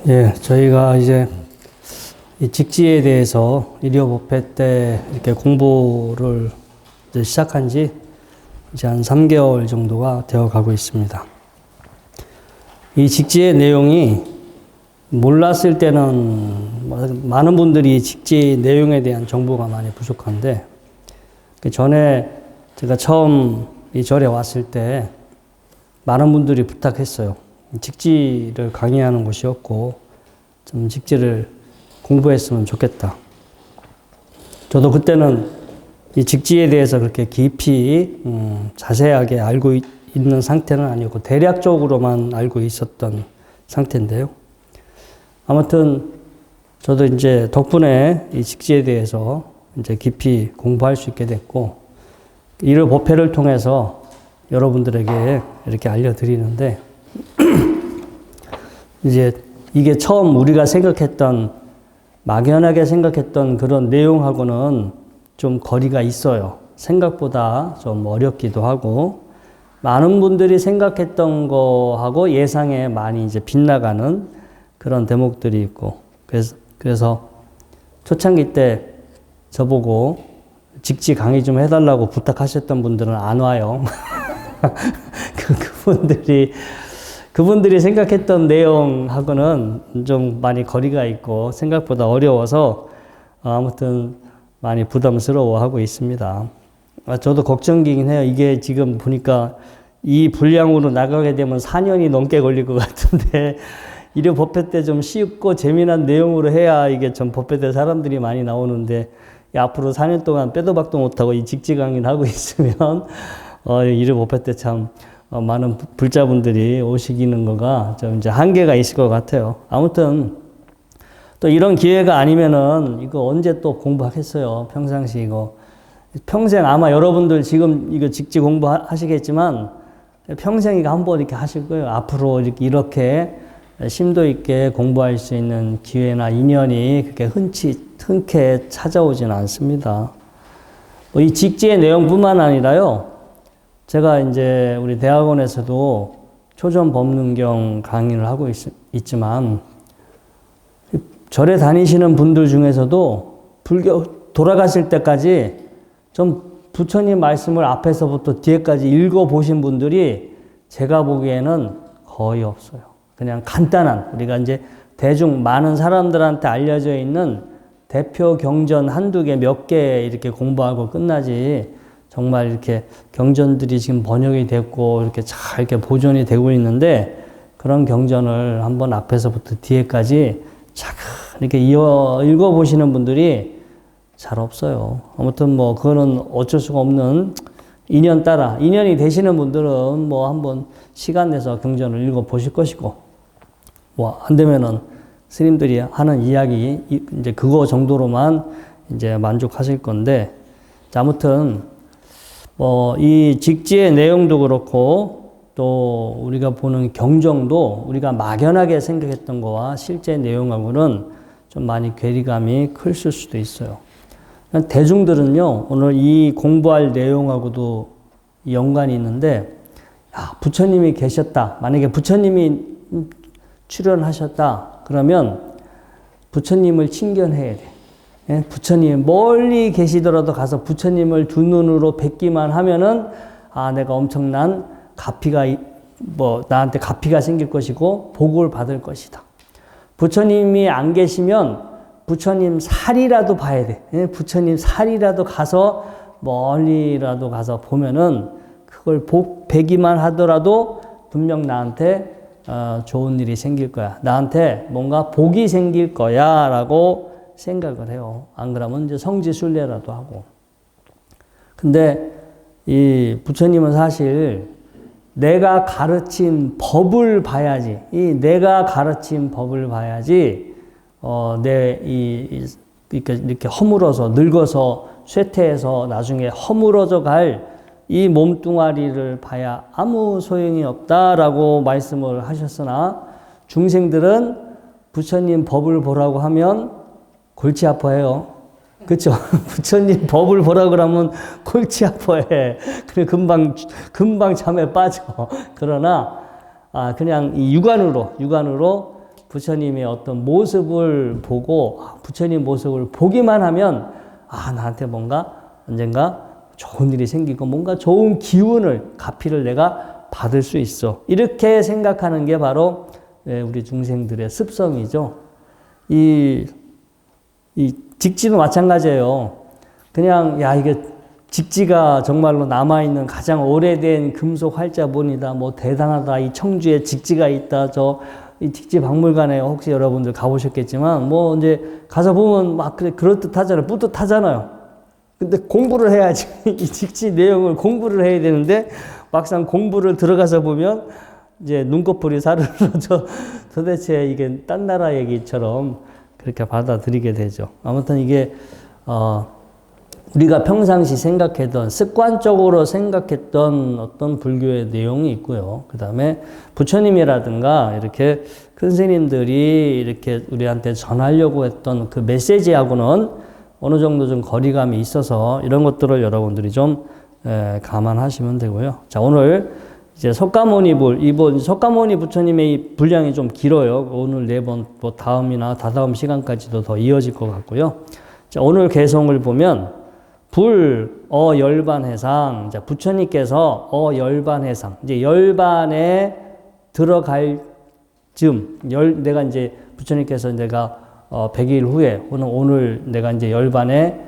예, 저희가 이제 이 직지에 대해서 일요법회 때 이렇게 공부를 이제 시작한 지 이제 한 3개월 정도가 되어 가고 있습니다. 이 직지의 내용이 몰랐을 때는 많은 분들이 직지 내용에 대한 정보가 많이 부족한데, 그 전에 제가 처음 이 절에 왔을 때 많은 분들이 부탁했어요. 직지를 강의하는 곳이었고 좀 직지를 공부했으면 좋겠다. 저도 그때는 이 직지에 대해서 그렇게 깊이 자세하게 알고 있는 상태는 아니었고 대략적으로만 알고 있었던 상태인데요. 아무튼 저도 이제 덕분에 이 직지에 대해서 이제 깊이 공부할 수 있게 됐고, 이를 법회를 통해서 여러분들에게 이렇게 알려드리는데, 이제 이게 처음 우리가 막연하게 생각했던 그런 내용하고는 좀 거리가 있어요. 생각보다 좀 어렵기도 하고, 많은 분들이 생각했던 거하고 예상에 많이 이제 빗나가는 그런 대목들이 있고, 그래서 초창기 때 저보고 직지 강의 좀 해달라고 부탁하셨던 분들은 안 와요. 그분들이 생각했던 내용하고는 좀 많이 거리가 있고 생각보다 어려워서 아무튼 많이 부담스러워하고 있습니다. 저도 걱정이긴 해요. 이게 지금 보니까 이 분량으로 나가게 되면 4년이 넘게 걸릴 것 같은데, 일요 법회 때 좀 쉽고 재미난 내용으로 해야 이게 좀 법회 때 사람들이 많이 나오는데, 앞으로 4년 동안 빼도 박도 못하고 이 직지 강의를 하고 있으면 일요 법회 때 참 많은 불자분들이 오시기는 거가 좀 이제 한계가 있을 것 같아요. 아무튼 또 이런 기회가 아니면은 이거 언제 또 공부하겠어요. 평상시 이거 평생 아마 여러분들 지금 이거 직지 공부하시겠지만 평생 이거 한번 이렇게 하실 거예요. 앞으로 이렇게 심도 있게 공부할 수 있는 기회나 인연이 그렇게 흔쾌 찾아오지는 않습니다. 이 직지의 내용뿐만 아니라요, 제가 이제 우리 대학원에서도 초전 법문경 강의를 하고 있지만, 절에 다니시는 분들 중에서도 돌아가실 때까지 좀 부처님 말씀을 앞에서부터 뒤에까지 읽어보신 분들이 제가 보기에는 거의 없어요. 그냥 간단한, 우리가 이제 대중 많은 사람들한테 알려져 있는 대표 경전 한두 개, 몇 개 이렇게 공부하고 끝나지, 정말 이렇게 경전들이 지금 번역이 됐고 이렇게 잘 이렇게 보존이 되고 있는데, 그런 경전을 한번 앞에서부터 뒤에까지 차근 이렇게 읽어보시는 분들이 잘 없어요. 아무튼 뭐 그거는 어쩔 수가 없는 인연이 되시는 분들은 뭐 한번 시간 내서 경전을 읽어보실 것이고, 뭐 안 되면은 스님들이 하는 이야기 이제 그거 정도로만 이제 만족하실 건데, 아무튼 이 직지의 내용도 그렇고 또 우리가 보는 경정도 우리가 막연하게 생각했던 거와 실제 내용하고는 좀 많이 괴리감이 클 수도 있어요. 대중들은요, 오늘 이 공부할 내용하고도 연관이 있는데, 부처님이 계셨다. 만약에 부처님이 출연하셨다. 그러면 부처님을 친견해야 돼. 예? 부처님 멀리 계시더라도 가서 부처님을 두 눈으로 뵙기만 하면은 내가 엄청난 나한테 가피가 생길 것이고 복을 받을 것이다. 부처님이 안 계시면 부처님 살이라도 봐야 돼. 예? 부처님 살이라도 가서 멀리라도 가서 보면은 그걸 뵈기만 하더라도 분명 나한테 좋은 일이 생길 거야. 나한테 뭔가 복이 생길 거야 라고 생각을 해요. 안 그러면 이제 성지순례라도 하고. 근데 이 부처님은 사실 내가 가르친 법을 봐야지. 내가 가르친 법을 봐야지. 이렇게 허물어서 늙어서 쇠퇴해서 나중에 허물어져 갈 이 몸뚱아리를 봐야 아무 소용이 없다라고 말씀을 하셨으나, 중생들은 부처님 법을 보라고 하면 골치 아파해요. 그렇죠? 부처님 법을 보라 그러면 골치 아파해. 그래 금방 잠에 빠져. 그러나 그냥 이 육안으로 부처님의 어떤 모습을 보고 부처님 모습을 보기만 하면 나한테 뭔가 언젠가 좋은 일이 생기고 뭔가 좋은 기운을 가피를 내가 받을 수 있어. 이렇게 생각하는 게 바로 우리 중생들의 습성이죠. 이 직지도 마찬가지예요. 그냥 이게 직지가 정말로 남아있는 가장 오래된 금속 활자본이다. 뭐 대단하다. 이 청주에 직지가 있다. 이 직지 박물관에 혹시 여러분들 가보셨겠지만 뭐 이제 가서 보면 막 그럴듯하잖아요. 뿌듯하잖아요. 근데 공부를 해야지. 이 직지 내용을 공부를 해야 되는데 막상 공부를 들어가서 보면 이제 눈꺼풀이 사르르져 도대체 이게 딴 나라 얘기처럼 그렇게 받아들이게 되죠. 아무튼 이게 우리가 평상시 생각했던 습관적으로 생각했던 어떤 불교의 내용이 있고요. 그 다음에 부처님이라든가 이렇게 큰 스님들이 이렇게 우리한테 전하려고 했던 그 메시지하고는 어느 정도 좀 거리감이 있어서 이런 것들을 여러분들이 좀 감안하시면 되고요. 자, 오늘 이제 석가모니불, 이번 석가모니 부처님의 이 분량이 좀 길어요. 오늘 4번, 뭐 다음이나 다다음 시간까지도 더 이어질 것 같고요. 자, 오늘 개성을 보면 열반해상. 자, 부처님께서 열반해상. 이제 열반에 들어갈 내가 이제 부처님께서 내가 100일 후에 오늘 내가 이제 열반에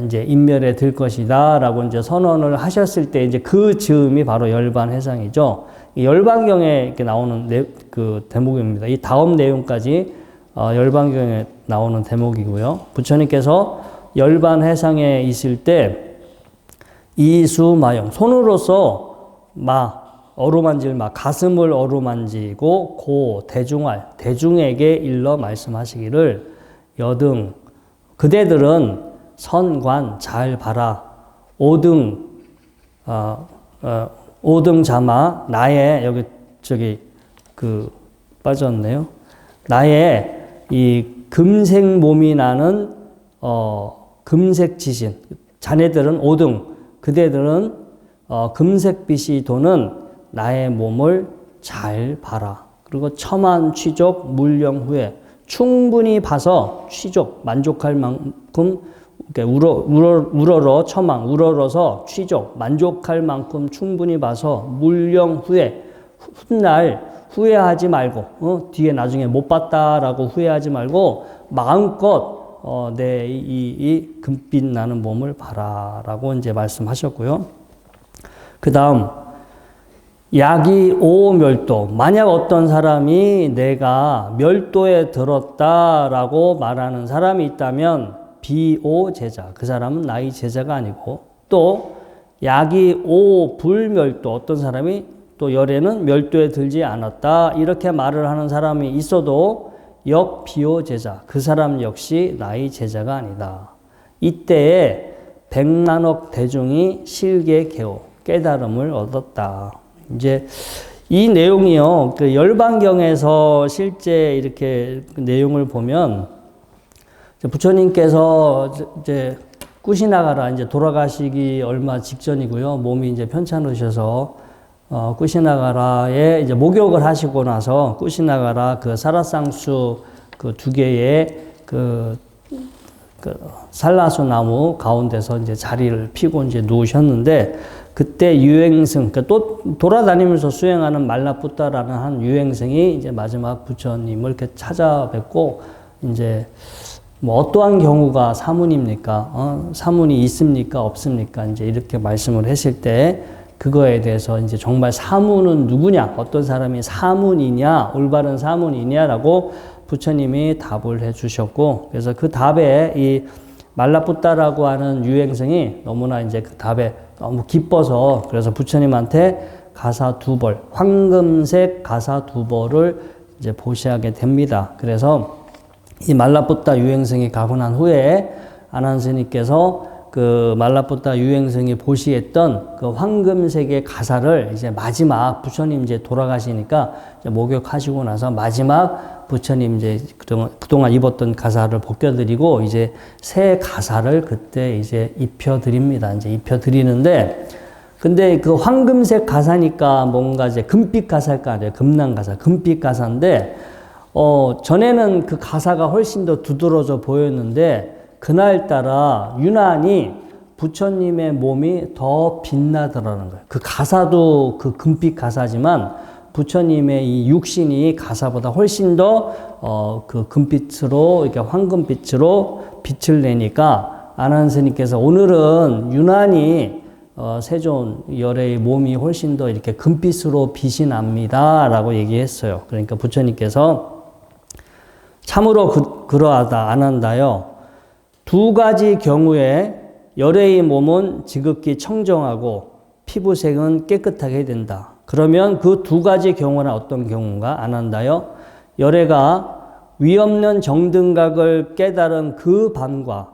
이제 인멸에 들 것이다 라고 이제 선언을 하셨을 때 이제 그 즈음이 바로 열반해상이죠. 이 열반경에 이렇게 나오는 그 대목입니다. 이 다음 내용까지 열반경에 나오는 대목이고요. 부처님께서 열반해상에 있을 때 이수마용, 손으로서 어루만질 가슴을 어루만지고 대중에게 일러 말씀하시기를 여등 그대들은 선관 잘 봐라. 오등 자마 나의 빠졌네요. 나의 이 금색 몸이 나는 금색 지신. 자네들은 그대들은 금색빛이 도는 나의 몸을 잘 봐라. 그리고 첨한 취족 물령 후에 충분히 봐서 취족 만족할 만큼 우러러서 취족 만족할 만큼 충분히 봐서 물령 후에 훗날 후회하지 말고 뒤에 나중에 못 봤다라고 후회하지 말고 마음껏 내 이 금빛 나는 몸을 봐라라고 이제 말씀하셨고요. 그 다음 약이 오멸도. 만약 어떤 사람이 내가 멸도에 들었다라고 말하는 사람이 있다면 비오 제자. 그 사람은 나의 제자가 아니고 또 약이 오불멸도. 어떤 사람이 또 열에는 멸도에 들지 않았다. 이렇게 말을 하는 사람이 있어도 역비오 제자. 그 사람 역시 나의 제자가 아니다. 이때에 100만억 대중이 실계 개오. 깨달음을 얻었다. 이제 이 내용이요. 그 열반경에서 실제 이렇게 그 내용을 보면 부처님께서 이제 꾸시나가라 이제 돌아가시기 얼마 직전이고요. 몸이 이제 편찮으셔서 꾸시나가라에 이제 목욕을 하시고 나서 꾸시나가라 그 사라상수 그 2개의 그 살라수 나무 가운데서 이제 자리를 피고 이제 누우셨는데 그때 유행승, 그러니까 또 돌아다니면서 수행하는 말라푸타라는 한 유행승이 이제 마지막 부처님을 이렇게 찾아뵙고 이제 뭐 어떠한 경우가 사문입니까? 사문이 있습니까? 없습니까? 이제 이렇게 말씀을 했을 때 그거에 대해서 이제 정말 사문은 누구냐? 어떤 사람이 사문이냐? 올바른 사문이냐라고 부처님이 답을 해 주셨고 그래서 그 답에 이 말라푸타라고 하는 유행승이 너무나 이제 그 답에 너무 기뻐서 그래서 부처님한테 가사 2벌, 황금색 가사 2벌을 이제 보시하게 됩니다. 그래서 이 말라푸타 유행승이 가고 난 후에 아난스님께서 그 말라푸타 유행승이 보시했던 그 황금색의 가사를 이제 마지막 부처님 이제 돌아가시니까 이제 목욕하시고 나서 마지막 부처님 이제 그동안 입었던 가사를 벗겨드리고 이제 새 가사를 그때 이제 입혀드립니다. 이제 입혀드리는데 근데 그 황금색 가사니까 뭔가 이제 금빛 가사일까 아니에요. 금난 가사, 금빛 가사인데 전에는 그 가사가 훨씬 더 두드러져 보였는데 그날따라 유난히 부처님의 몸이 더 빛나더라는 거예요. 그 가사도 그 금빛 가사지만 부처님의 이 육신이 가사보다 훨씬 더 그 금빛으로 이렇게 황금빛으로 빛을 내니까 아난드 스님께서 오늘은 유난히 세존 열애의 몸이 훨씬 더 이렇게 금빛으로 빛이 납니다 라고 얘기했어요. 그러니까 부처님께서 참으로 그러하다 아난다요. 두 가지 경우에 열애의 몸은 지극히 청정하고 피부색은 깨끗하게 된다. 그러면 그 두 가지 경우는 어떤 경우인가? 아난다요. 열애가 위없는 정등각을 깨달은 그 밤과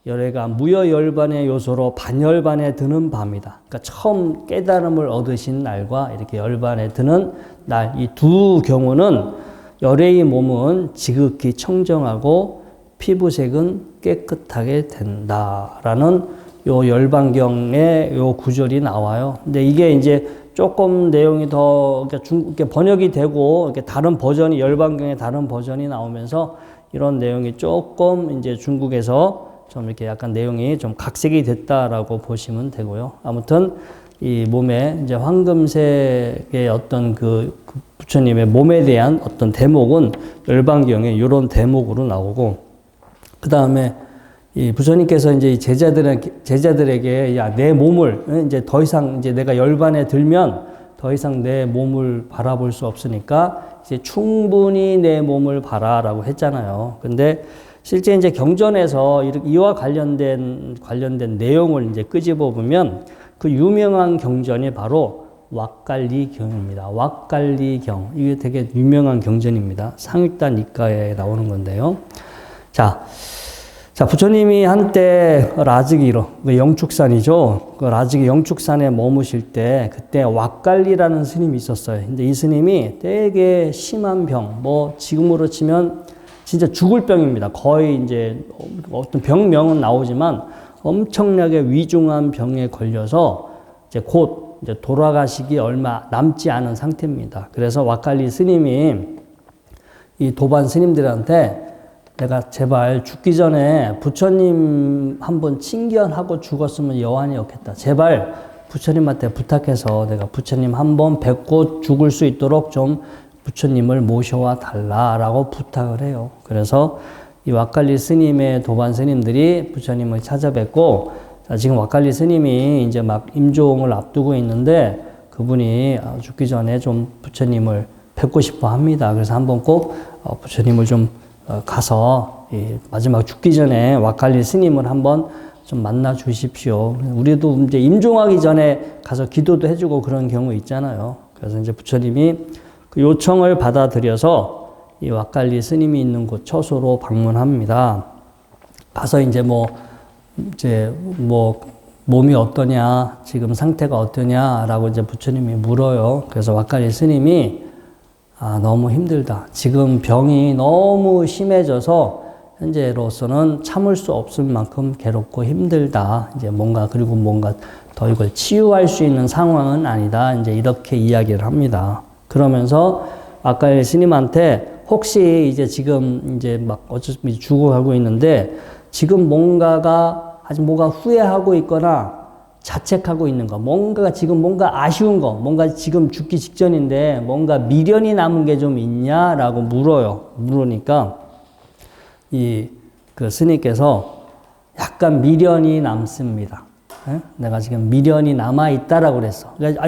열애가 무여열반의 요소로 반열반에 드는 밤이다. 그러니까 처음 깨달음을 얻으신 날과 이렇게 열반에 드는 날, 이 두 경우는 열애의 몸은 지극히 청정하고 피부색은 깨끗하게 된다라는 요 열반경의 요 구절이 나와요. 근데 이게 이제 조금 내용이 더 이렇게 번역이 되고 이렇게 다른 버전이 열반경의 다른 버전이 나오면서 이런 내용이 조금 이제 중국에서 좀 이렇게 약간 내용이 좀 각색이 됐다라고 보시면 되고요. 아무튼 이 몸에 이제 황금색의 어떤 그 부처님의 몸에 대한 어떤 대목은 열반경에 이런 대목으로 나오고 그 다음에 이 부처님께서 이제 제자들에게 야, 내 몸을 이제 더 이상 이제 내가 열반에 들면 더 이상 내 몸을 바라볼 수 없으니까 이제 충분히 내 몸을 봐라라고 했잖아요. 근데 실제 이제 경전에서 이와 관련된 내용을 이제 끄집어 보면 그 유명한 경전이 바로 왁갈리경입니다. 왁갈리경. 이게 되게 유명한 경전입니다. 상익단 이가에 나오는 건데요. 자, 부처님이 한때 라즈기로, 영축산이죠. 그 라즈기 영축산에 머무실 때, 그때 왁갈리라는 스님이 있었어요. 근데 이 스님이 되게 심한 병, 지금으로 치면 진짜 죽을 병입니다. 거의 이제 어떤 병명은 나오지만 엄청나게 위중한 병에 걸려서 이제 곧 이제 돌아가시기 얼마 남지 않은 상태입니다. 그래서 왁갈리 스님이 이 도반 스님들한테 내가 제발 죽기 전에 부처님 한번 친견하고 죽었으면 여한이 없겠다. 제발 부처님한테 부탁해서 내가 부처님 한번 뵙고 죽을 수 있도록 좀 부처님을 모셔와 달라라고 부탁을 해요. 그래서 이 왁갈리 스님의 도반 스님들이 부처님을 찾아뵙고 지금 왁갈리 스님이 이제 막 임종을 앞두고 있는데 그분이 죽기 전에 좀 부처님을 뵙고 싶어 합니다. 그래서 한번 꼭 부처님을 좀 가서 마지막 죽기 전에 왁갈리 스님을 한번 좀 만나 주십시오. 우리도 이제 임종하기 전에 가서 기도도 해주고 그런 경우 있잖아요. 그래서 이제 부처님이 그 요청을 받아들여서 이 왁갈리 스님이 있는 곳 처소로 방문합니다. 가서 이제 몸이 어떠냐, 지금 상태가 어떠냐라고 이제 부처님이 물어요. 그래서 왁갈리 스님이 너무 힘들다. 지금 병이 너무 심해져서 현재로서는 참을 수 없을 만큼 괴롭고 힘들다. 이제 뭔가 더 이걸 치유할 수 있는 상황은 아니다. 이제 이렇게 이야기를 합니다. 그러면서 왁갈리 스님한테 혹시 이제 지금 이제 막 어차피 죽어가고 있는데 지금 아직 뭔가 후회하고 있거나 자책하고 있는 거, 뭔가 아쉬운 거, 뭔가 지금 죽기 직전인데 뭔가 미련이 남은 게 좀 있냐라고 물어요. 물으니까 그 스님께서 약간 미련이 남습니다. 에? 내가 지금 미련이 남아있다라고 그랬어. 그러니까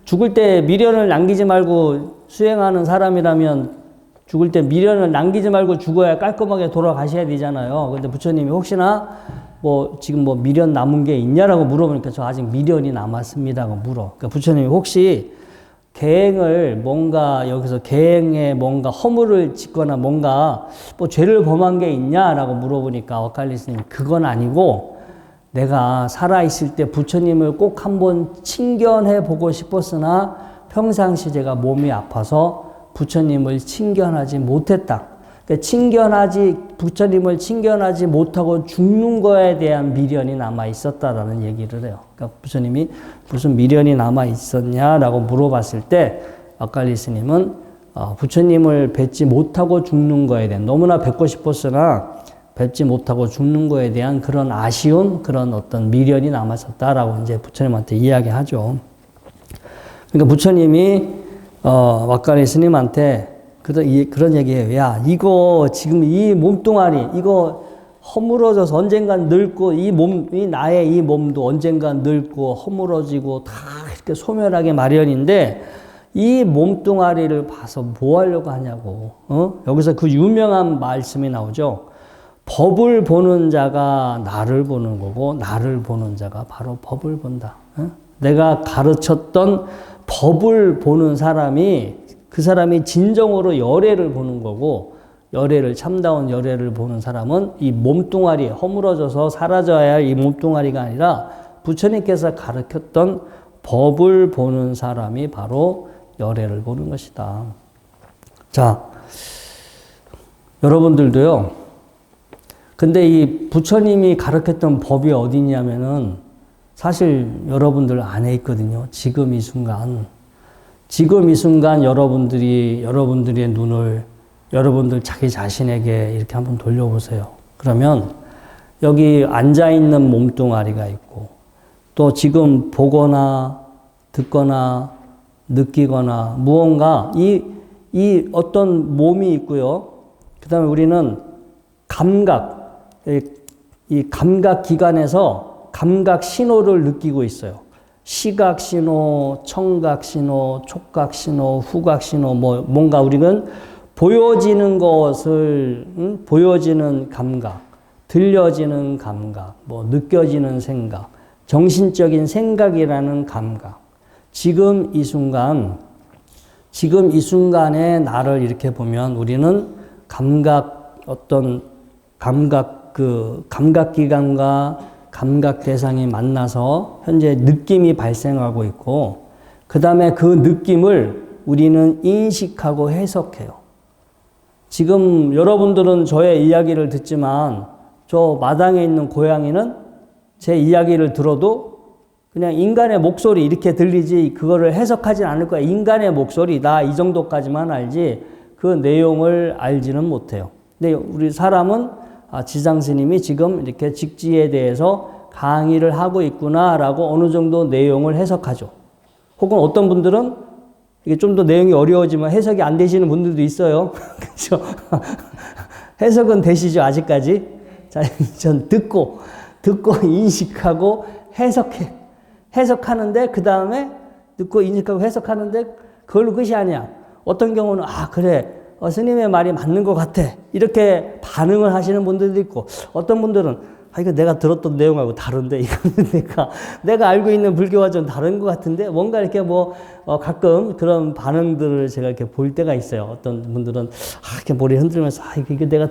죽을 때 미련을 남기지 말고 수행하는 사람이라면 죽을 때 미련을 남기지 말고 죽어야 깔끔하게 돌아가셔야 되잖아요. 근데 부처님이 혹시나 지금 미련 남은 게 있냐라고 물어보니까 저 아직 미련이 남았습니다고 물어. 그러니까 부처님이 혹시 여기서 계행에 뭔가 허물을 짓거나 뭔가 죄를 범한 게 있냐라고 물어보니까 왁갈리 스님이 그건 아니고 내가 살아있을 때 부처님을 꼭 한번 친견해 보고 싶었으나 평상시 제가 몸이 아파서 부처님을 친견하지 못했다. 그러니까 부처님을 친견하지 못하고 죽는 거에 대한 미련이 남아 있었다라는 얘기를 해요. 그러니까 부처님이 무슨 미련이 남아 있었냐라고 물어봤을 때 왁갈리 스님은 부처님을 뵙지 못하고 죽는 거에 대한, 너무나 뵙고 싶었으나 뵙지 못하고 죽는 거에 대한 그런 아쉬운 그런 어떤 미련이 남았었다라고 이제 부처님한테 이야기하죠. 그러니까 부처님이 왁가리 스님한테 그런 얘기예요. 야, 이거 지금 이 몸뚱아리 이거 허물어져서 언젠간 늙고 나의 이 몸도 언젠간 늙고 허물어지고 다 이렇게 소멸하게 마련인데 이 몸뚱아리를 봐서 뭐 하려고 하냐고. 여기서 그 유명한 말씀이 나오죠. 법을 보는 자가 나를 보는 거고 나를 보는 자가 바로 법을 본다. 내가 가르쳤던 법을 보는 사람이 그 사람이 진정으로 열애를 보는 거고 열애를 참다운 열애를 보는 사람은 이 몸뚱아리 허물어져서 사라져야 할 이 몸뚱아리가 아니라 부처님께서 가르쳤던 법을 보는 사람이 바로 열애를 보는 것이다. 자, 여러분들도요. 근데 이 부처님이 가르쳤던 법이 어디 있냐면은 사실 여러분들 안에 있거든요. 지금 이 순간 여러분들의 눈을 여러분들 자기 자신에게 이렇게 한번 돌려보세요. 그러면 여기 앉아있는 몸뚱아리가 있고 또 지금 보거나 듣거나 느끼거나 무언가 이 어떤 몸이 있고요. 그 다음에 우리는 이 감각 기관에서 감각 신호를 느끼고 있어요. 시각 신호, 청각 신호, 촉각 신호, 후각 신호, 뭔가 우리는 보여지는 것을, 보여지는 감각, 들려지는 감각, 느껴지는 생각, 정신적인 생각이라는 감각. 지금 이 순간에 나를 이렇게 보면 우리는 감각기관과 감각 대상이 만나서 현재 느낌이 발생하고 있고, 그 다음에 그 느낌을 우리는 인식하고 해석해요. 지금 여러분들은 저의 이야기를 듣지만 저 마당에 있는 고양이는 제 이야기를 들어도 그냥 인간의 목소리 이렇게 들리지 그거를 해석하진 않을 거야. 인간의 목소리, 나 이 정도까지만 알지 그 내용을 알지는 못해요. 근데 우리 사람은 지장스님이 지금 이렇게 직지에 대해서 강의를 하고 있구나라고 어느 정도 내용을 해석하죠. 혹은 어떤 분들은 이게 좀 더 내용이 어려워지면 해석이 안 되시는 분들도 있어요. 그렇죠? 해석은 되시죠, 아직까지? 자, 전 듣고 인식하고 해석하는데 그 다음에 듣고 인식하고 해석하는데 그걸로 끝이 아니야. 어떤 경우는 그래. 스님의 말이 맞는 것 같아. 이렇게 반응을 하시는 분들도 있고, 어떤 분들은 이거 내가 들었던 내용하고 다른데, 이거는 내가 알고 있는 불교와 좀 다른 것 같은데, 뭔가 이렇게 가끔 그런 반응들을 제가 이렇게 볼 때가 있어요. 어떤 분들은, 이렇게 머리 흔들면서, 이게 내가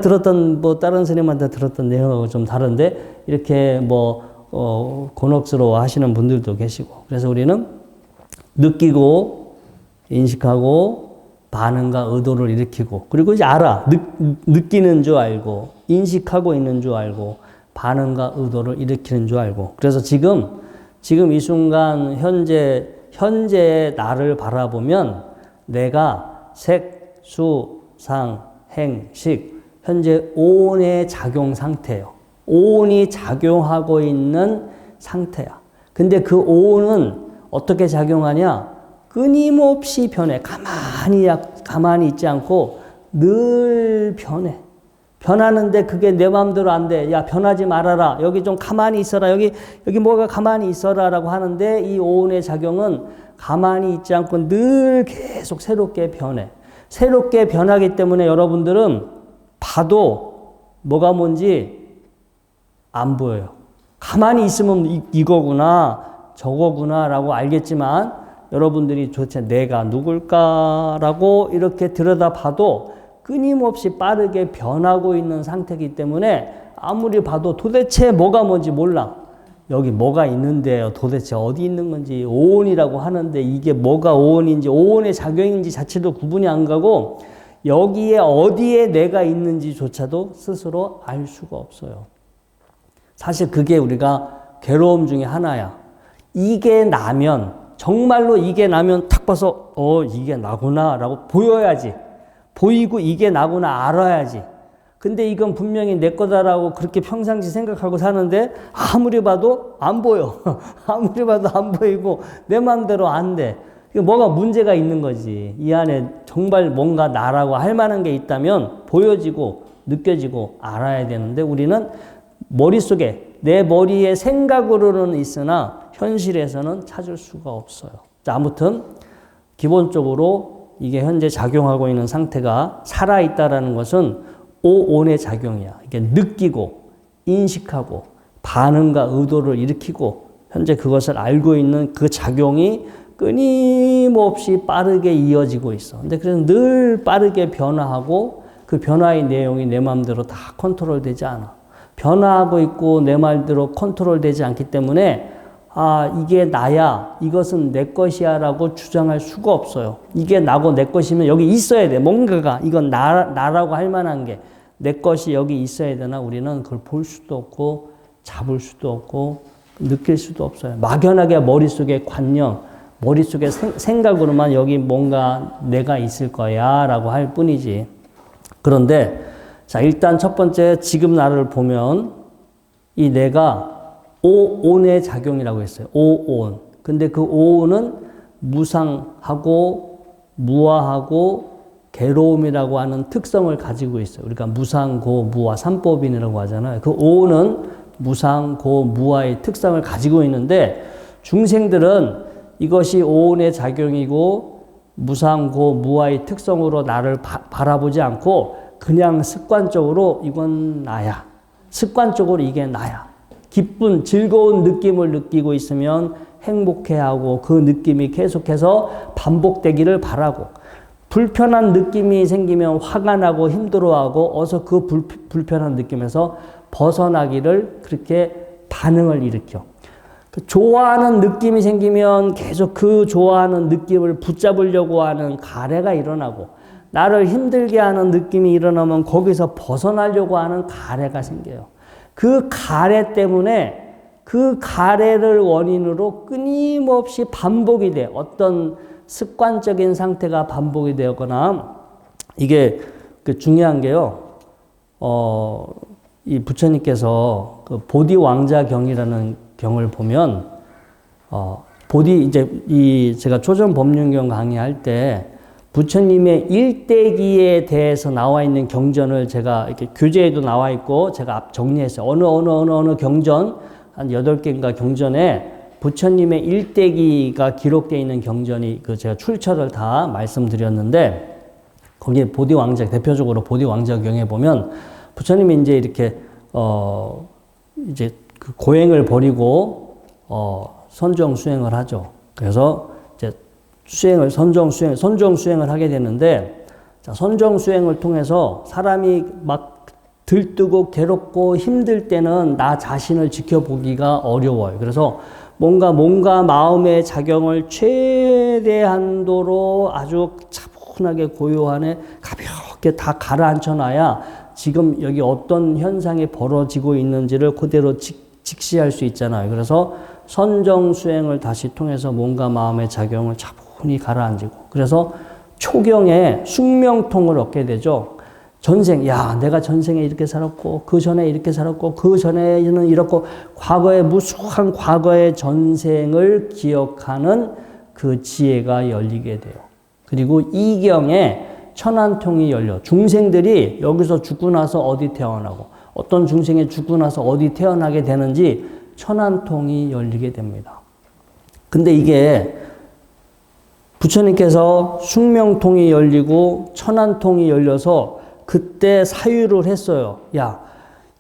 들었던 다른 스님한테 들었던 내용하고 좀 다른데, 이렇게 곤혹스러워 하시는 분들도 계시고. 그래서 우리는 느끼고, 인식하고, 반응과 의도를 일으키고, 그리고 이제 느끼는 줄 알고, 인식하고 있는 줄 알고, 반응과 의도를 일으키는 줄 알고. 그래서 지금 이 순간 현재의 나를 바라보면 내가 색, 수, 상, 행, 식, 현재 오온의 작용 상태예요. 오온이 작용하고 있는 상태야. 근데 그 오온은 어떻게 작용하냐? 끊임없이 변해. 가만히 있지 않고 늘 변해. 변하는데 그게 내 마음대로 안 돼. 야, 변하지 말아라. 여기 좀 가만히 있어라. 여기 뭐가 가만히 있어라. 라고 하는데 이 오온의 작용은 가만히 있지 않고 늘 계속 새롭게 변해. 새롭게 변하기 때문에 여러분들은 봐도 뭐가 뭔지 안 보여요. 가만히 있으면 이거구나, 저거구나 라고 알겠지만 여러분들이 도대체 내가 누굴까라고 이렇게 들여다봐도 끊임없이 빠르게 변하고 있는 상태이기 때문에 아무리 봐도 도대체 뭐가 뭔지 몰라. 여기 뭐가 있는데요. 도대체 어디 있는 건지 오온이라고 하는데 이게 뭐가 오온인지 오온의 작용인지 자체도 구분이 안 가고 여기에 어디에 내가 있는지조차도 스스로 알 수가 없어요. 사실 그게 우리가 괴로움 중에 하나야. 이게 나면 정말로 이게 나면 탁 봐서 이게 나구나 라고 보여야지. 보이고 이게 나구나 알아야지. 근데 이건 분명히 내 거다라고 그렇게 평상시 생각하고 사는데 아무리 봐도 안 보여. 아무리 봐도 안 보이고 내 마음대로 안 돼. 뭐가 문제가 있는 거지. 이 안에 정말 뭔가 나라고 할 만한 게 있다면 보여지고 느껴지고 알아야 되는데 우리는 머릿속에 내 머리의 생각으로는 있으나 현실에서는 찾을 수가 없어요. 자, 아무튼 기본적으로 이게 현재 작용하고 있는 상태가 살아있다라는 것은 오온의 작용이야. 이게 느끼고 인식하고 반응과 의도를 일으키고 현재 그것을 알고 있는 그 작용이 끊임없이 빠르게 이어지고 있어. 근데 그래서 늘 빠르게 변화하고 그 변화의 내용이 내 마음대로 다 컨트롤되지 않아. 변화하고 있고 내 말대로 컨트롤되지 않기 때문에 이게 나야, 이것은 내 것이야 라고 주장할 수가 없어요. 이게 나고 내 것이면 여기 있어야 돼. 뭔가가 이건 나라고 할 만한 게 내 것이 여기 있어야 되나 우리는 그걸 볼 수도 없고 잡을 수도 없고 느낄 수도 없어요. 막연하게 머릿속에 관념, 머릿속에 생각으로만 여기 뭔가 내가 있을 거야 라고 할 뿐이지. 그런데 자, 일단 첫 번째 지금 나를 보면 이 내가 오온의 작용이라고 했어요. 오온. 근데 그 오온은 무상하고 무아하고 괴로움이라고 하는 특성을 가지고 있어요. 우리가 무상고 무아 삼법인이라고 하잖아요. 그 오온은 무상고 무아의 특성을 가지고 있는데 중생들은 이것이 오온의 작용이고 무상고 무아의 특성으로 나를 바라보지 않고 그냥 습관적으로 이건 나야. 습관적으로 이게 나야. 기쁜 즐거운 느낌을 느끼고 있으면 행복해하고 그 느낌이 계속해서 반복되기를 바라고 불편한 느낌이 생기면 화가 나고 힘들어하고 어서 그 불편한 느낌에서 벗어나기를 그렇게 반응을 일으켜. 좋아하는 느낌이 생기면 계속 그 좋아하는 느낌을 붙잡으려고 하는 가래가 일어나고 나를 힘들게 하는 느낌이 일어나면 거기서 벗어나려고 하는 가래가 생겨요. 그 가래 때문에 그 가래를 원인으로 끊임없이 반복이 돼. 어떤 습관적인 상태가 반복이 되거나 이게 중요한 게요. 이 부처님께서 그 보디왕자경이라는 경을 보면 제가 초전법륜경 강의할 때 부처님의 일대기에 대해서 나와 있는 경전을 제가 이렇게 교재에도 나와 있고 제가 앞 정리했어요. 어느 경전 한 8개인가 경전에 부처님의 일대기가 기록되어 있는 경전이 제가 출처를 다 말씀드렸는데 거기에 보디왕자 대표적으로 보디왕자경에 보면 부처님이 이제 이렇게 이제 그 고행을 버리고 선정 수행을 하죠. 그래서 이제 선정 수행을 하게 되는데 자, 선정 수행을 통해서 사람이 막 들뜨고 괴롭고 힘들 때는 나 자신을 지켜보기가 어려워요. 그래서 뭔가 마음의 작용을 최대한도로 아주 차분하게 고요하게 가볍게 다 가라앉혀놔야 지금 여기 어떤 현상이 벌어지고 있는지를 그대로 직시할 수 있잖아요. 그래서 선정 수행을 다시 통해서 뭔가 마음의 작용을 차분히 가라앉히고 그래서 초경에 숙명통을 얻게 되죠. 전생, 내가 전생에 이렇게 살았고, 그 전에 이렇게 살았고, 그 전에는 이렇고, 무수한 과거의 전생을 기억하는 그 지혜가 열리게 돼요. 그리고 이경에 천안통이 열려. 중생들이 여기서 죽고 나서 어디 태어나고, 어떤 중생이 죽고 나서 어디 태어나게 되는지 천안통이 열리게 됩니다. 근데 이게 부처님께서 숙명통이 열리고 천안통이 열려서 그때 사유를 했어요.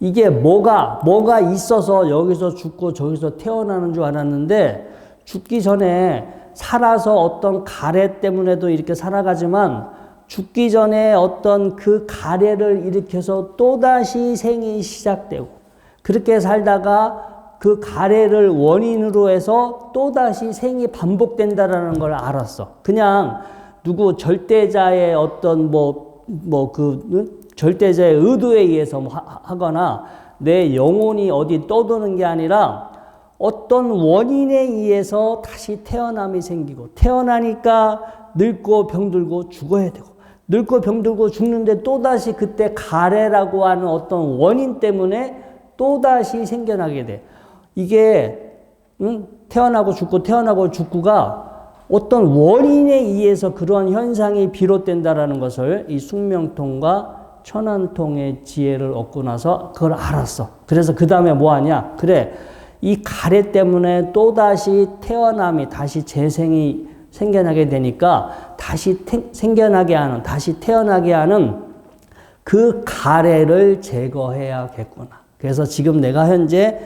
이게 뭐가 있어서 여기서 죽고 저기서 태어나는 줄 알았는데 죽기 전에 살아서 어떤 가래 때문에도 이렇게 살아가지만 죽기 전에 어떤 그 가래를 일으켜서 또다시 생이 시작되고 그렇게 살다가 그 가래를 원인으로 해서 또다시 생이 반복된다라는 걸 알았어. 그냥 누구 절대자의 어떤 절대자의 의도에 의해서 하거나 내 영혼이 어디 떠도는 게 아니라 어떤 원인에 의해서 다시 태어남이 생기고 태어나니까 늙고 병들고 죽어야 되고 늙고 병들고 죽는데 또다시 그때 가래라고 하는 어떤 원인 때문에 또다시 생겨나게 돼. 이게 태어나고 죽고 태어나고 죽고가 어떤 원인에 의해서 그런 현상이 비롯된다라는 것을 이 숙명통과 천안통의 지혜를 얻고 나서 그걸 알았어. 그래서 그 다음에 뭐 하냐? 그래, 이 가래 때문에 또다시 태어남이, 다시 재생이 생겨나게 되니까 다시 다시 태어나게 하는 그 가래를 제거해야겠구나. 그래서 지금 내가 현재,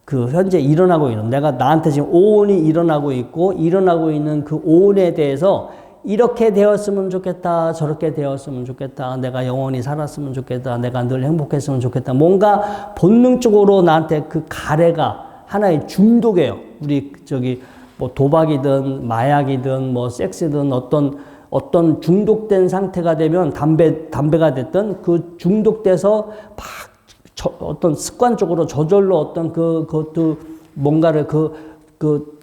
현재 일어나고 있는, 내가 나한테 지금 오온이 일어나고 있고, 일어나고 있는 그 오온에 대해서 이렇게 되었으면 좋겠다, 저렇게 되었으면 좋겠다, 내가 영원히 살았으면 좋겠다, 내가 늘 행복했으면 좋겠다. 뭔가 본능적으로 나한테 그 가래가 하나의 중독이에요. 우리 뭐 도박이든 마약이든 뭐 섹스든 어떤 중독된 상태가 되면 담배가 됐든 그 중독돼서 막 어떤 습관적으로 저절로 어떤 그것도 뭔가를 그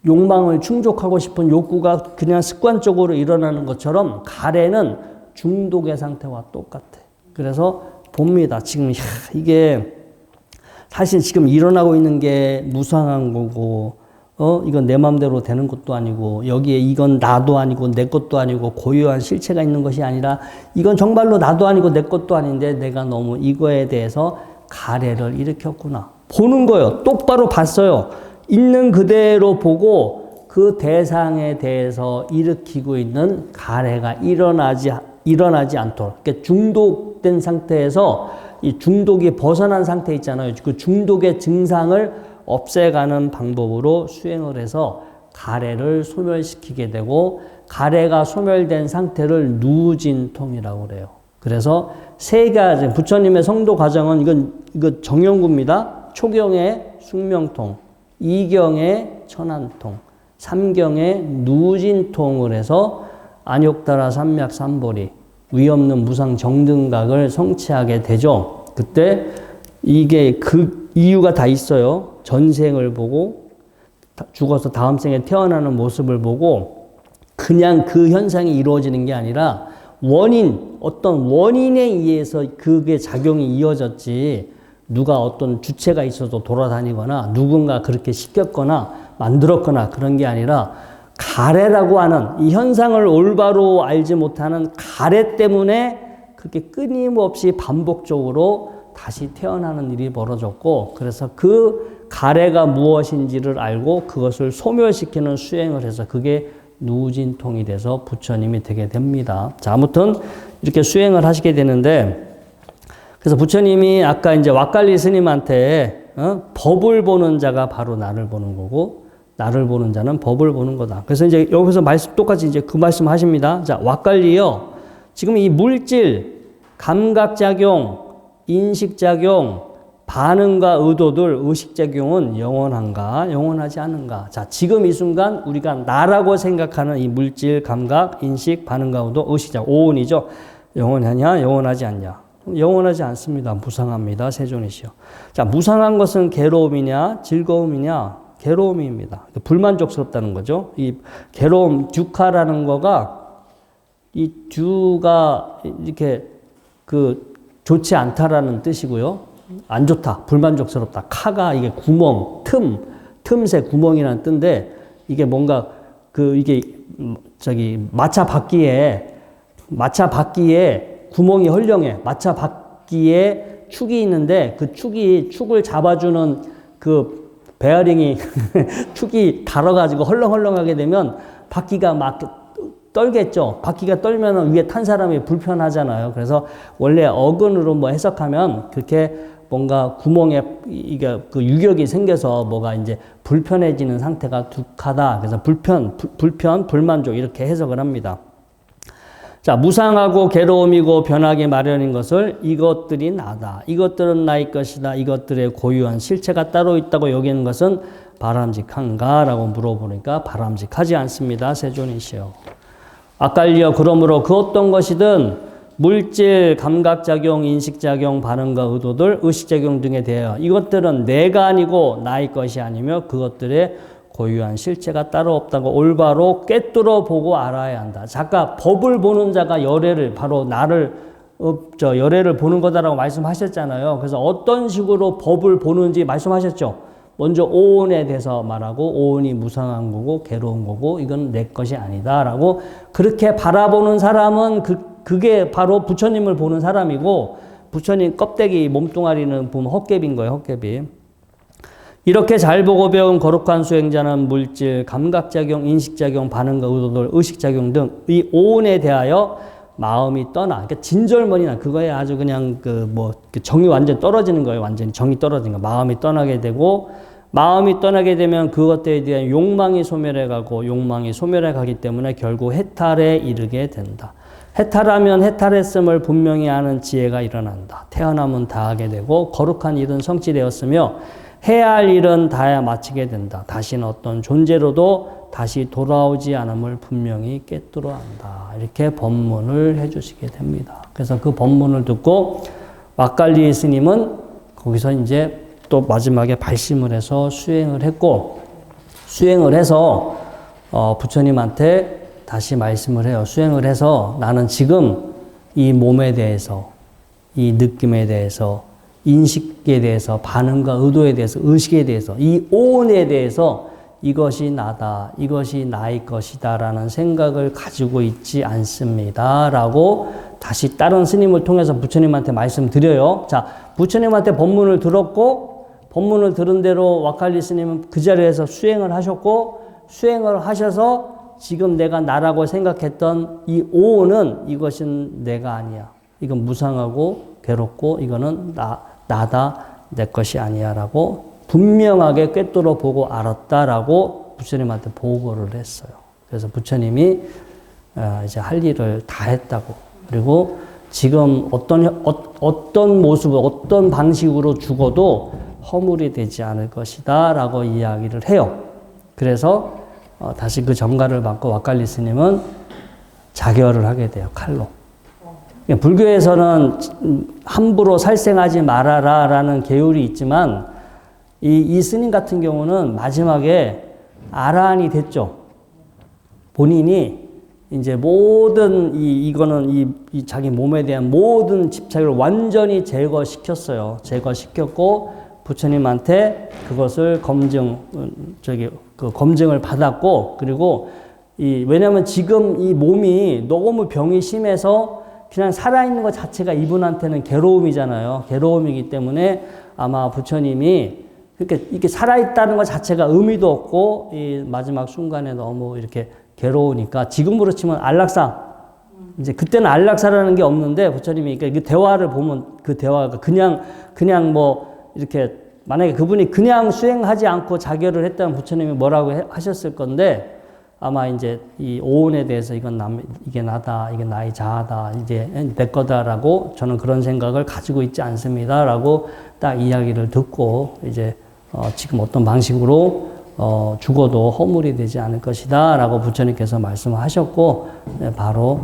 욕망을 충족하고 싶은 욕구가 그냥 습관적으로 일어나는 것처럼 가래는 중독의 상태와 똑같아. 그래서 봅니다. 지금 이게 사실 지금 일어나고 있는 게 무상한 거고, 이건 내 마음대로 되는 것도 아니고, 여기에 이건 나도 아니고 내 것도 아니고 고유한 실체가 있는 것이 아니라 이건 정말로 나도 아니고 내 것도 아닌데 내가 너무 이거에 대해서 가래를 일으켰구나. 보는 거예요. 똑바로 봤어요. 있는 그대로 보고 그 대상에 대해서 일으키고 있는 가래가 일어나지 않도록. 그러니까 중독된 상태에서 이 중독이 벗어난 상태 있잖아요. 그 중독의 증상을 없애가는 방법으로 수행을 해서 가래를 소멸시키게 되고, 가래가 소멸된 상태를 누진통이라고 그래요. 그래서 세 가지, 부처님의 성도 과정은 이거 정연구입니다. 초경의 숙명통, 2경의 천안통, 3경의 누진통을 해서 안욕다라 삼맥 삼보리, 위없는 무상 정등각을 성취하게 되죠. 그때 이게 그 이유가 다 있어요. 전생을 보고 죽어서 다음 생에 태어나는 모습을 보고 그냥 그 현상이 이루어지는 게 아니라 어떤 원인에 의해서 그게 작용이 이어졌지, 누가 어떤 주체가 있어서 돌아다니거나 누군가 그렇게 시켰거나 만들었거나 그런 게 아니라 가래라고 하는 이 현상을 올바로 알지 못하는 가래 때문에 그렇게 끊임없이 반복적으로 다시 태어나는 일이 벌어졌고, 그래서 그 가래가 무엇인지를 알고 그것을 소멸시키는 수행을 해서 그게 누진통이 돼서 부처님이 되게 됩니다. 자, 아무튼 이렇게 수행을 하시게 되는데, 그래서 부처님이 아까 이제 왁갈리 스님한테 법을 보는 자가 바로 나를 보는 거고, 나를 보는 자는 법을 보는 거다. 그래서 이제 여기서 똑같이 이제 그 말씀 하십니다. 자, 왁갈리요. 지금 이 물질, 감각작용, 인식작용, 반응과 의도들, 의식작용은 영원한가, 영원하지 않은가. 자, 지금 이 순간 우리가 나라고 생각하는 이 물질, 감각, 인식, 반응과 의도, 의식작용, 오온이죠. 영원하냐, 영원하지 않냐. 영원하지 않습니다. 무상합니다. 세존이시여. 자, 무상한 것은 괴로움이냐, 즐거움이냐, 괴로움입니다. 불만족스럽다는 거죠. 이 괴로움, 듀카라는 거가, 이 듀가 이렇게 좋지 않다라는 뜻이고요. 안 좋다, 불만족스럽다. 카가 이게 구멍, 틈새 구멍이라는 뜻인데, 이게 뭔가 이게 마차 바퀴에 구멍이 헐렁해. 마차 바퀴에 축이 있는데 그 축을 잡아주는 그 베어링이 축이 달아가지고 헐렁헐렁하게 되면 바퀴가 막 떨겠죠. 바퀴가 떨면 위에 탄 사람이 불편하잖아요. 그래서 원래 어근으로 뭐 해석하면 그렇게 뭔가 구멍에 이게 그 유격이 생겨서 뭐가 이제 불편해지는 상태가 둑하다. 그래서 불만족 이렇게 해석을 합니다. 자, 무상하고 괴로움이고 변하기 마련인 것을 이것들이 나다. 이것들은 나의 것이다. 이것들의 고유한 실체가 따로 있다고 여기는 것은 바람직한가? 라고 물어보니까 바람직하지 않습니다. 세존이시여. 왁갈리여, 그러므로 그 어떤 것이든 물질, 감각작용, 인식작용, 반응과 의도들, 의식작용 등에 대하여 이것들은 내가 아니고 나의 것이 아니며 그것들의 고유한 실체가 따로 없다고 올바로 꿰뚫어 보고 알아야 한다. 아까 법을 보는 자가 열애를 바로 나를 열애를 보는 거다라고 말씀하셨잖아요. 그래서 어떤 식으로 법을 보는지 말씀하셨죠. 먼저 오온에 대해서 말하고 오온이 무상한 거고 괴로운 거고 이건 내 것이 아니다라고 그렇게 바라보는 사람은 그게 바로 부처님을 보는 사람이고 부처님 껍데기 몸뚱아리는 보면 헛개비인 거예요. 헛개비. 이렇게 잘 보고 배운 거룩한 수행자는 물질, 감각작용, 인식작용, 반응과 의도들, 의식작용 등 이 오온에 대하여 마음이 떠나, 그러니까 진절머리나 그거에 아주 그냥 정이 완전히 떨어지는 거예요. 완전히 정이 떨어지는 거. 마음이 떠나게 되고, 마음이 떠나게 되면 그것들에 대한 욕망이 소멸해 가고, 욕망이 소멸해 가기 때문에 결국 해탈에 이르게 된다. 해탈하면 해탈했음을 분명히 아는 지혜가 일어난다. 태어나면 다하게 되고, 거룩한 일은 성취되었으며, 해야 할 일은 다야 마치게 된다. 다시는 어떤 존재로도 다시 돌아오지 않음을 분명히 꿰뚫어 안다. 이렇게 법문을 해주시게 됩니다. 그래서 그 법문을 듣고 왁갈리 스님은 거기서 이제 또 마지막에 발심을 해서 수행을 했고, 수행을 해서 부처님한테 다시 말씀을 해요. 수행을 해서 나는 지금 이 몸에 대해서, 이 느낌에 대해서, 인식에 대해서, 반응과 의도에 대해서, 의식에 대해서, 이 오온에 대해서 이것이 나다, 이것이 나의 것이다 라는 생각을 가지고 있지 않습니다 라고 다시 다른 스님을 통해서 부처님한테 말씀드려요. 자, 부처님한테 법문을 들었고 법문을 들은 대로 왁갈리 스님은 그 자리에서 수행을 하셨고 수행을 하셔서 지금 내가 나라고 생각했던 이 오온은 이것은 내가 아니야. 이건 무상하고 괴롭고 이거는 나다, 내 것이 아니야 라고 분명하게 꿰뚫어 보고 알았다라고 부처님한테 보고를 했어요. 그래서 부처님이 이제 할 일을 다 했다고. 그리고 지금 어떤 모습, 어떤 방식으로 죽어도 허물이 되지 않을 것이다 라고 이야기를 해요. 그래서 다시 그 정가를 받고 왁갈리 스님은 자결을 하게 돼요. 칼로. 불교에서는 함부로 살생하지 말아라 라는 계율이 있지만 이 스님 같은 경우는 마지막에 아라한이 됐죠. 본인이 이제 모든 이거는 이 자기 몸에 대한 모든 집착을 완전히 제거시켰어요. 제거시켰고 부처님한테 그것을 검증을 받았고 그리고 왜냐하면 지금 이 몸이 너무 병이 심해서 그냥 살아있는 것 자체가 이분한테는 괴로움이잖아요. 괴로움이기 때문에 아마 부처님이 이렇게 살아있다는 것 자체가 의미도 없고, 이 마지막 순간에 너무 이렇게 괴로우니까, 지금으로 치면 안락사. 이제 그때는 안락사라는 게 없는데, 부처님이, 그러니까 그 대화를 보면 그 대화가 그냥 이렇게, 만약에 그분이 그냥 수행하지 않고 자결을 했다면 부처님이 뭐라고 하셨을 건데, 아마 이제 이 오온에 대해서 이게 나다, 이게 나의 자아다, 이제 내 거다라고 저는 그런 생각을 가지고 있지 않습니다라고 딱 이야기를 듣고, 이제 지금 어떤 방식으로 죽어도 허물이 되지 않을 것이다 라고 부처님께서 말씀하셨고 바로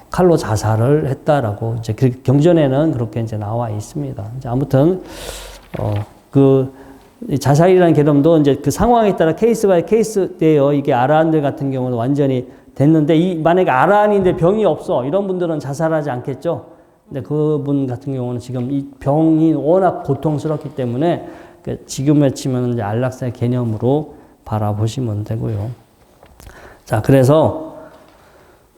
칼로 자살을 했다라고 이제 경전에는 그렇게 이제 나와 있습니다. 이제 아무튼 그 자살이라는 개념도 이제 그 상황에 따라 케이스 바이 케이스예요. 이게 아라한들 같은 경우는 완전히 됐는데 만약에 아라한인데 병이 없어 이런 분들은 자살하지 않겠죠. 근데 그분 같은 경우는 지금 이 병이 워낙 고통스럽기 때문에 지금에 치면 이제 안락사의 개념으로 바라보시면 되고요. 자, 그래서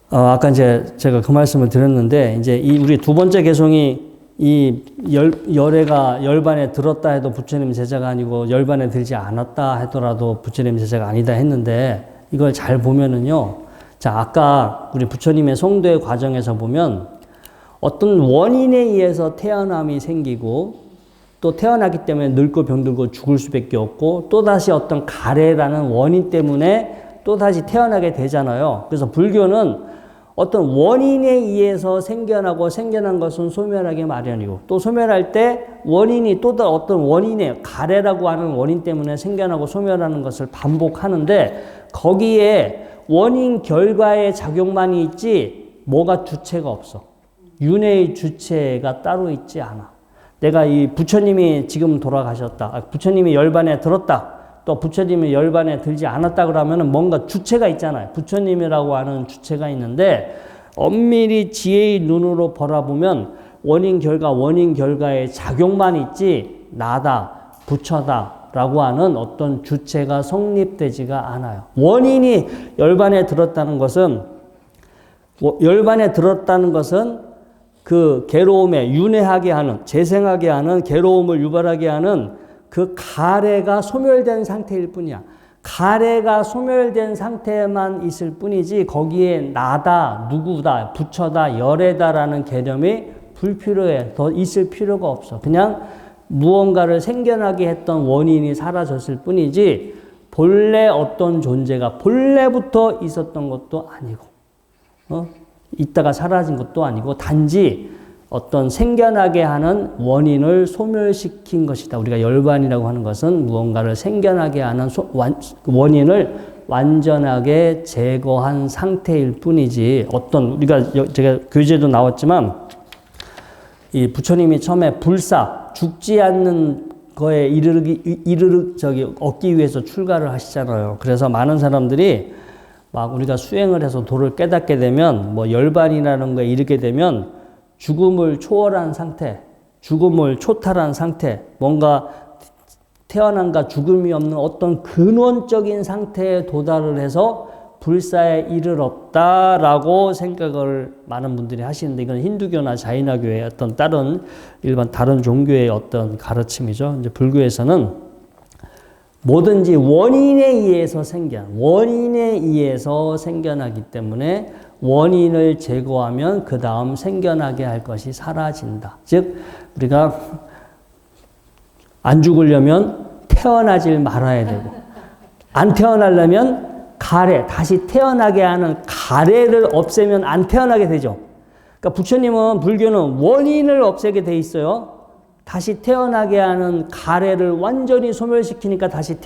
아까 이제 제가 그 말씀을 드렸는데 이제 우리 두 번째 개송이 이 열애가 열반에 들었다 해도 부처님 제자가 아니고 열반에 들지 않았다 하더라도 부처님 제자가 아니다 했는데 이걸 잘 보면은요. 자, 아까 우리 부처님의 송도의 과정에서 보면 어떤 원인에 의해서 태어남이 생기고 또 태어나기 때문에 늙고 병들고 죽을 수밖에 없고 또다시 어떤 가래라는 원인 때문에 또다시 태어나게 되잖아요. 그래서 불교는 어떤 원인에 의해서 생겨난 것은 소멸하기 마련이고 또 소멸할 때 원인이 또 어떤 원인에 가래라고 하는 원인 때문에 생겨나고 소멸하는 것을 반복하는데 거기에 원인 결과의 작용만이 있지 뭐가 주체가 없어. 윤회의 주체가 따로 있지 않아. 내가 이 부처님이 지금 돌아가셨다. 부처님이 열반에 들었다. 또 부처님이 열반에 들지 않았다 그러면 뭔가 주체가 있잖아요. 부처님이라고 하는 주체가 있는데 엄밀히 지혜의 눈으로 바라보면 원인 결과의 작용만 있지 나다, 부처다 라고 하는 어떤 주체가 성립되지가 않아요. 원인이 열반에 들었다는 것은 그 괴로움에 윤회하게 하는, 재생하게 하는, 괴로움을 유발하게 하는 그 가래가 소멸된 상태일 뿐이야. 가래가 소멸된 상태만 있을 뿐이지 거기에 나다, 누구다, 부처다, 열애다라는 개념이 불필요해. 더 있을 필요가 없어. 그냥 무언가를 생겨나게 했던 원인이 사라졌을 뿐이지 본래 어떤 존재가 본래부터 있었던 것도 아니고 있다가 사라진 것도 아니고 단지 어떤 생겨나게 하는 원인을 소멸시킨 것이다. 우리가 열반이라고 하는 것은 무언가를 생겨나게 하는 원인을 완전하게 제거한 상태일 뿐이지 제가 교재도 나왔지만 이 부처님이 처음에 불사 죽지 않는 거에 얻기 위해서 출가를 하시잖아요. 그래서 많은 사람들이 막 우리가 수행을 해서 도를 깨닫게 되면 뭐 열반이라는 거에 이르게 되면 죽음을 초월한 상태, 죽음을 초탈한 상태, 뭔가 태어남과 죽음이 없는 어떤 근원적인 상태에 도달을 해서 불사에 이르렀다라고 생각을 많은 분들이 하시는데 이건 힌두교나 자이나교의 어떤 다른 종교의 어떤 가르침이죠. 이제 불교에서는 뭐든지 원인에 의해서 생겨나기 때문에 원인을 제거하면 그 다음 생겨나게 할 것이 사라진다. 즉 우리가 안 죽으려면 태어나질 말아야 되고 안 태어나려면 다시 태어나게 하는 가래를 없애면 안 태어나게 되죠. 그러니까 부처님은 불교는 원인을 없애게 돼 있어요. 다시 태어나게 하는 가래를 완전히 소멸시키니까 다시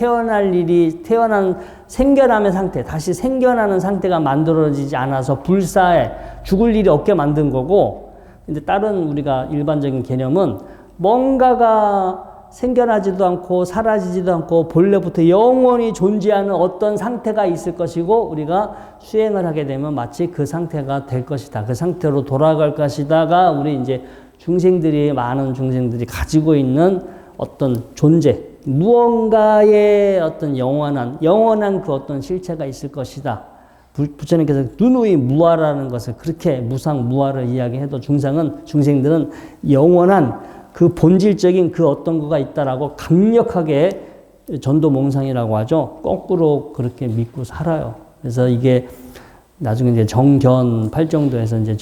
다시 생겨나는 상태가 만들어지지 않아서 불사에 죽을 일이 없게 만든 거고, 근데 다른 우리가 일반적인 개념은 뭔가가 생겨나지도 않고 사라지지도 않고 본래부터 영원히 존재하는 어떤 상태가 있을 것이고 우리가 수행을 하게 되면 마치 그 상태가 될 것이다. 그 상태로 돌아갈 것이다가 우리 이제 많은 중생들이 가지고 있는 어떤 존재, 무언가의 어떤 영원한 그 어떤 실체가 있을 것이다. 부처님께서 누누이 무아라는 것을 그렇게 무상무아를 이야기해도 중생들은 영원한 그 본질적인 그 어떤 거가 있다라고 강력하게 전도몽상이라고 하죠. 거꾸로 그렇게 믿고 살아요. 그래서 이게 나중에 이제 정견 팔정도에서 이제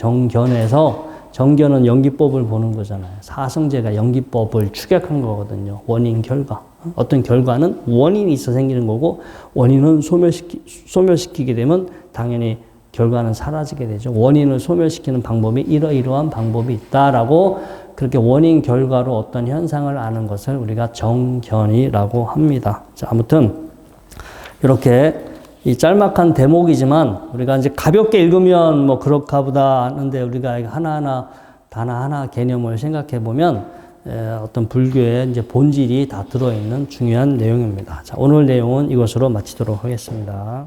정견은 연기법을 보는 거잖아요. 사성제가 연기법을 축약한 거거든요. 원인 결과. 어떤 결과는 원인이 있어 생기는 거고 원인은 소멸시키게 되면 당연히 결과는 사라지게 되죠. 원인을 소멸시키는 방법이 이러이러한 방법이 있다라고 그렇게 원인 결과로 어떤 현상을 아는 것을 우리가 정견이라고 합니다. 자, 아무튼 이렇게 이 짤막한 대목이지만 우리가 이제 가볍게 읽으면 뭐 그렇가 보다 하는데 우리가 하나 개념을 생각해 보면 어떤 불교의 이제 본질이 다 들어있는 중요한 내용입니다. 자, 오늘 내용은 이것으로 마치도록 하겠습니다.